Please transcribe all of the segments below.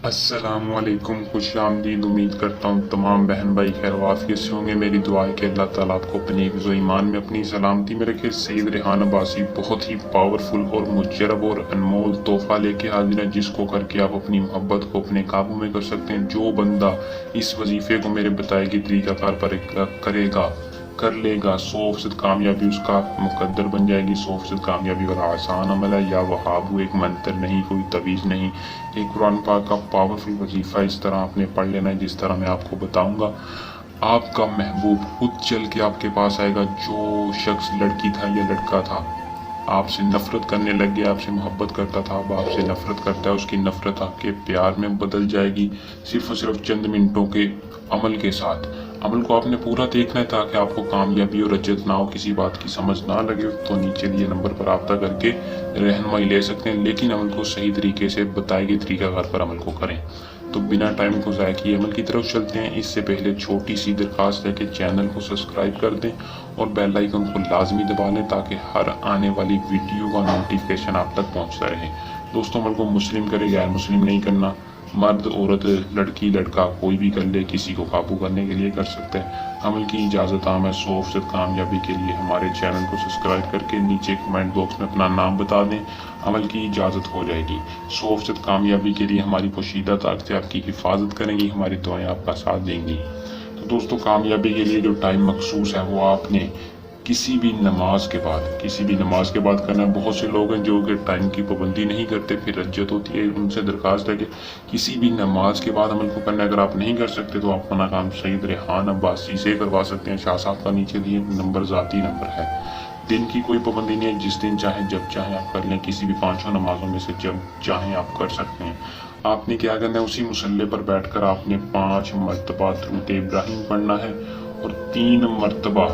السلام علیکم، خوش آمدید۔ امید کرتا ہوں تمام بہن بھائی خیر و عافیت سے ہوں گے۔ میری دعا ہے کہ اللہ تعالیٰ آپ کو اپنے حفظ و ایمان میں اپنی سلامتی میں رکھے۔ سید ریحان عباسی بہت ہی پاورفل اور مجرب اور انمول تحفہ لے کے حاضر ہیں، جس کو کر کے آپ اپنی محبت کو اپنے قابو میں کر سکتے ہیں۔ جو بندہ اس وظیفے کو میرے بتائے گی طریقہ کار پر کرے گا، کر لے گا، 100% کامیابی اس کا مقدر بن جائے گی۔ 100% کامیابی اور آسان عمل ہے، یا وہابو ایک منتر نہیں، کوئی تویز نہیں، ایک قرآن پاک کا پاورفل وظیفہ اس طرح آپ نے پڑھ لینا ہے جس طرح میں آپ کو بتاؤں گا۔ آپ کا محبوب خود چل کے آپ کے پاس آئے گا۔ جو شخص لڑکی تھا یا لڑکا تھا آپ سے نفرت کرنے لگ گیا، آپ سے محبت کرتا تھا، اب آپ سے نفرت کرتا ہے، اس کی نفرت آپ کے پیار میں بدل جائے گی، صرف اور صرف چند منٹوں کے عمل کے ساتھ۔ عمل کو آپ نے پورا دیکھنا ہے تاکہ آپ کو کامیابی اور رجت نہ ہو، کسی بات کی سمجھ نہ لگے تو نیچے دیے نمبر پر رابطہ کر کے رہنمائی لے سکتے ہیں، لیکن عمل کو صحیح طریقے سے بتائے گئے طریقہ کار پر عمل کو کریں۔ تو بنا ٹائم کو ضائع کیے عمل کی طرف چلتے ہیں۔ اس سے پہلے چھوٹی سی درخواست ہے کہ چینل کو سبسکرائب کر دیں اور بیل آئیکن کو لازمی دبا لیں تاکہ ہر آنے والی ویڈیو کا نوٹیفیکیشن آپ تک پہنچتا رہے۔ دوستوں، عمل کو مسلم کرے، غیر مسلم نہیں کرنا۔ مرد، عورت، لڑکی، لڑکا کوئی بھی کر لے، کسی کو قابو کرنے کے لیے کر سکتے ہیں۔ عمل کی اجازت عام ہے۔ 100% کامیابی کے لیے ہمارے چینل کو سبسکرائب کر کے نیچے کمنٹ باکس میں اپنا نام بتا دیں، عمل کی اجازت ہو جائے گی۔ 100% کامیابی کے لیے ہماری پوشیدہ طاقتیں آپ کی حفاظت کریں گی، ہماری دعائیں آپ کا ساتھ دیں گی۔ تو دوستوں، کامیابی کے لیے جو ٹائم مخصوص ہے وہ آپ نے کسی بھی نماز کے بعد کرنا ہے۔ بہت سے لوگ ہیں جو کہ ٹائم کی پابندی نہیں کرتے، پھر رجت ہوتی ہے۔ ان سے درخواست ہے کہ کسی بھی نماز کے بعد عمل کو کرنا ہے۔ اگر آپ نہیں کر سکتے تو آپ اپنا کام سید ریحان عباسی سے کروا سکتے ہیں۔ شاہ صاحب کا نیچے دیے نمبر ذاتی نمبر ہے۔ دن کی کوئی پابندی نہیں ہے، جس دن چاہیں جب چاہیں آپ کر لیں، کسی بھی 5 نمازوں میں سے جب چاہیں آپ کر سکتے ہیں۔ آپ نے کیا کرنا ہے، اسی مصلی پر بیٹھ کر آپ نے 5 مرتبہ درود ابراہیم پڑھنا ہے اور 3 مرتبہ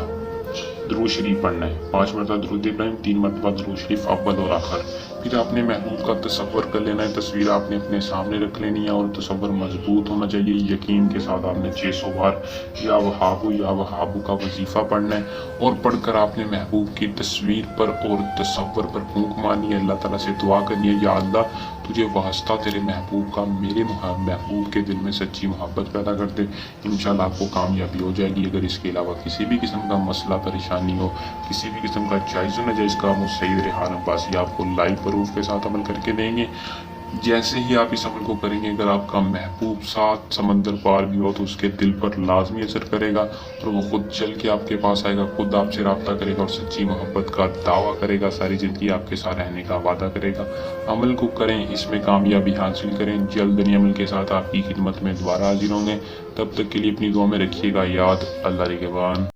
درود شریف پڑھنا ہے۔ 5 مرتبہ درود ابراہیم، 3 مرتبہ درود شریف اول اور آخر۔ پھر آپ نے محبوب کا تصور کر لینا ہے، تصویر آپ نے اپنے سامنے رکھ لینی ہے اور تصور مضبوط ہونا چاہیے۔ یقین کے ساتھ آپ نے 600 بار یا وہابو کا وظیفہ پڑھنا ہے اور پڑھ کر آپ نے محبوب کی تصویر پر اور تصور پر پھونک مارنی ہے۔ اللہ تعالیٰ سے دعا کرنی ہے، یا اللہ تجھے واسطہ تیرے محبوب کا میرے محبوب کے دل میں سچی محبت پیدا کر دے۔ انشاءاللہ آپ کو کامیابی ہو جائے گی۔ اگر اس کے علاوہ کسی بھی قسم کا مسئلہ پریشانی ہو، کسی بھی قسم کا جائز و ناجائز کام ہو، سید ریحان عباسی آپ کو لائیو پروف کے ساتھ عمل کر کے دیں گے۔ جیسے ہی آپ اس عمل کو کریں گے، اگر آپ کا محبوب 7 سمندر پار بھی ہو تو اس کے دل پر لازمی اثر کرے گا اور وہ خود چل کے آپ کے پاس آئے گا، خود آپ سے رابطہ کرے گا اور سچی محبت کا دعویٰ کرے گا، ساری زندگی آپ کے ساتھ رہنے کا وعدہ کرے گا۔ عمل کو کریں، اس میں کامیابی حاصل کریں۔ جلد نئی عمل کے ساتھ آپ کی خدمت میں دوبارہ حاضر ہوں گے۔ تب تک کے لیے اپنی دعا میں رکھیے گا یاد۔ اللہ نگہبان۔